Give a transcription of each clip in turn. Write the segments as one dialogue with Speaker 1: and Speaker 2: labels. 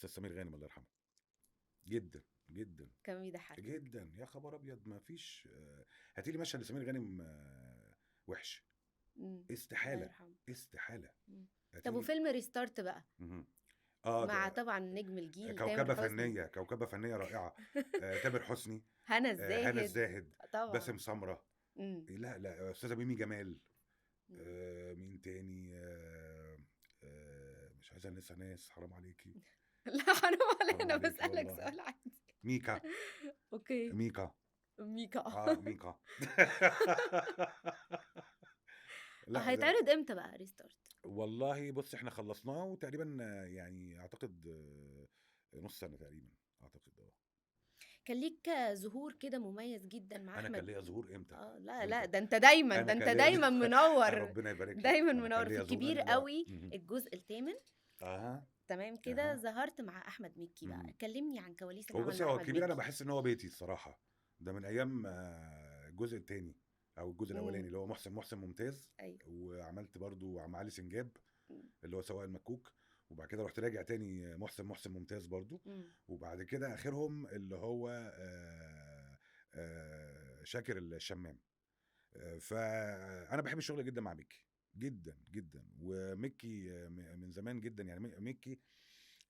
Speaker 1: استاذ سمير غانم الله يرحمه. جدا جدا
Speaker 2: كان بيضحك.
Speaker 1: جدا، يا خبر ابيض، ما فيش هاتي لي مشهد لسمير غانم وحش،
Speaker 2: الله
Speaker 1: استحاله،
Speaker 2: يرحمه.
Speaker 1: استحاله. هاتي
Speaker 2: طب
Speaker 1: لي.
Speaker 2: وفيلم ريستارت بقى مع
Speaker 1: ده
Speaker 2: طبعا نجم الجيل تامر
Speaker 1: كوكبه
Speaker 2: حسني.
Speaker 1: فنيه، كوكبه فنيه رائعه. تامر حسني،
Speaker 2: هنا
Speaker 1: هنا
Speaker 2: الزاهد.
Speaker 1: الزاهد،
Speaker 2: طبعا.
Speaker 1: باسم سمره.
Speaker 2: امم
Speaker 1: لا لا، استاذه ميمي جمال.
Speaker 2: مم.
Speaker 1: مين تاني؟ مش عايز انسى ناس، حرام عليكي.
Speaker 2: لا حرام
Speaker 1: حرام
Speaker 2: علينا،
Speaker 1: عليكي
Speaker 2: بسألك
Speaker 1: والله.
Speaker 2: سؤال عادي.
Speaker 1: ميكا.
Speaker 2: اوكي.
Speaker 1: ميكا.
Speaker 2: ميكا.
Speaker 1: ميكا. لا ده
Speaker 2: هيتعرض امتى بقى ريستارت؟
Speaker 1: والله بص، احنا خلصناه وتقريبا يعني اعتقد نص سنة تقريبا، اعتقد
Speaker 2: كان ليك ظهور كده مميز جدا مع
Speaker 1: انا كان
Speaker 2: احمد.
Speaker 1: ليا ظهور امتى؟
Speaker 2: اه لا لا،
Speaker 1: امتى؟
Speaker 2: ده انت دايما،
Speaker 1: انا
Speaker 2: ده انت
Speaker 1: كان ليا
Speaker 2: دايما منور.
Speaker 1: ربنا يبارك لك،
Speaker 2: دايما
Speaker 1: انا كان
Speaker 2: منور في
Speaker 1: ليا ظهور
Speaker 2: الكبير
Speaker 1: ايوه.
Speaker 2: قوي الجزء الثامن.
Speaker 1: اها.
Speaker 2: تمام كده
Speaker 1: اها.
Speaker 2: ظهرت مع احمد مكي بقى،
Speaker 1: مهم.
Speaker 2: كلمني عن كواليس
Speaker 1: هو
Speaker 2: العمل
Speaker 1: بص،
Speaker 2: مع
Speaker 1: هو
Speaker 2: احمد
Speaker 1: الكبير انا
Speaker 2: مكي.
Speaker 1: بحس ان هو بيتي الصراحة. ده من ايام الجزء الثاني او الجزء الاولاني
Speaker 2: امم
Speaker 1: اللي هو محسن ممتاز.
Speaker 2: ايوه.
Speaker 1: وعملت برضو مع علي سنجاب
Speaker 2: مم.
Speaker 1: اللي هو سواق المكوك. وبعد كده رحت راجع تاني محسن ممتاز برضو.
Speaker 2: مم.
Speaker 1: وبعد كده اخرهم اللي هو شاكر الشمام. فانا بحب الشغل جدا مع ميكي، جدا جدا. وميكي من زمان جدا يعني. ميكي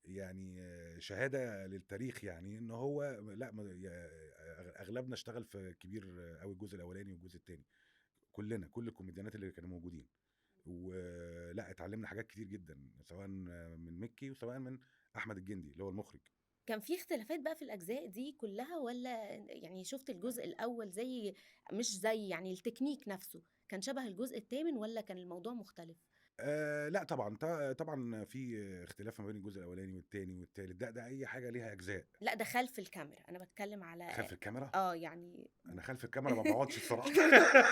Speaker 1: يعني شهاده للتاريخ، يعني ان هو لا اغلبنا اشتغل في كبير قوي، الجزء الاولاني والجزء الثاني. كلنا، كل الكوميديانات اللي كانوا موجودين. ولا اتعلمنا حاجات كتير جدا، سواء من مكي وسواء من احمد الجندي اللي هو المخرج.
Speaker 2: كان في اختلافات بقى في الأجزاء دي كلها، ولا يعني شفت الجزء الأول زي، مش زي يعني التكنيك نفسه كان شبه الجزء الثامن، ولا كان الموضوع مختلف؟
Speaker 1: لا طبعا، طبعا في اختلاف ما بين الجزء الاولاني والتاني والتالت. ده اي حاجه ليها اجزاء.
Speaker 2: لا ده خلف الكاميرا، أنا بتكلم على.
Speaker 1: خلف الكاميرا.
Speaker 2: اه يعني.
Speaker 1: انا خلف الكاميرا ما بقعدش الصراحه.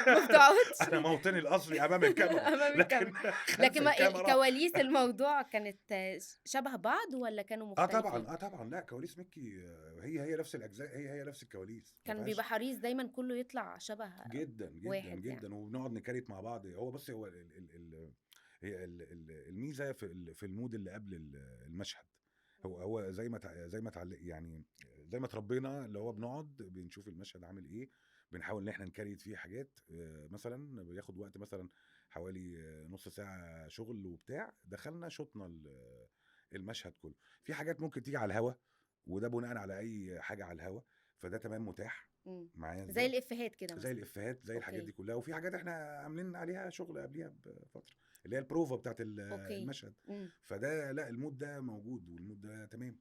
Speaker 2: ما بتقعدش.
Speaker 1: انا موطني الاصلي امام الكاميرا.
Speaker 2: أمام
Speaker 1: لكن
Speaker 2: الكاميرا.
Speaker 1: خلف
Speaker 2: لكن ما
Speaker 1: الكاميرا.
Speaker 2: كواليس الموضوع كانت شبه بعض ولا كانوا
Speaker 1: اه طبعا،
Speaker 2: مختلفين؟
Speaker 1: اه طبعا، لا كواليس مكي هي نفس الاجزاء، هي نفس الكواليس، ما
Speaker 2: كان بيبقى
Speaker 1: فيهاش.
Speaker 2: حريص دايما كله يطلع شبه
Speaker 1: جدا جدا
Speaker 2: واحد يعني.
Speaker 1: جدا، وبنقعد نكريت مع بعض. هو بص، هو هي الميزه في المود اللي قبل المشهد. هو يعني زي ما اتربينا، اللي هو بنقعد بنشوف المشهد عامل ايه، بنحاول ان احنا نكريت فيه حاجات. مثلا بياخد وقت مثلا حوالي نص ساعه شغل وبتاع، دخلنا شطنا المشهد كله. في حاجات ممكن تيجي على الهوا، وده بناء على اي حاجه على الهوا، فده تمام متاح
Speaker 2: مم.
Speaker 1: معايا
Speaker 2: زي
Speaker 1: ازاي.
Speaker 2: الإفيهات كده
Speaker 1: زي
Speaker 2: مثلا.
Speaker 1: الافيهات، زي الحاجات دي
Speaker 2: اوكي.
Speaker 1: كلها. وفي حاجات احنا عاملين عليها شغل قبليها بفتره، اللي هي البروفا بتاعت
Speaker 2: اوكي.
Speaker 1: المشهد.
Speaker 2: مم.
Speaker 1: فده لا، المود ده موجود والمود ده تمام.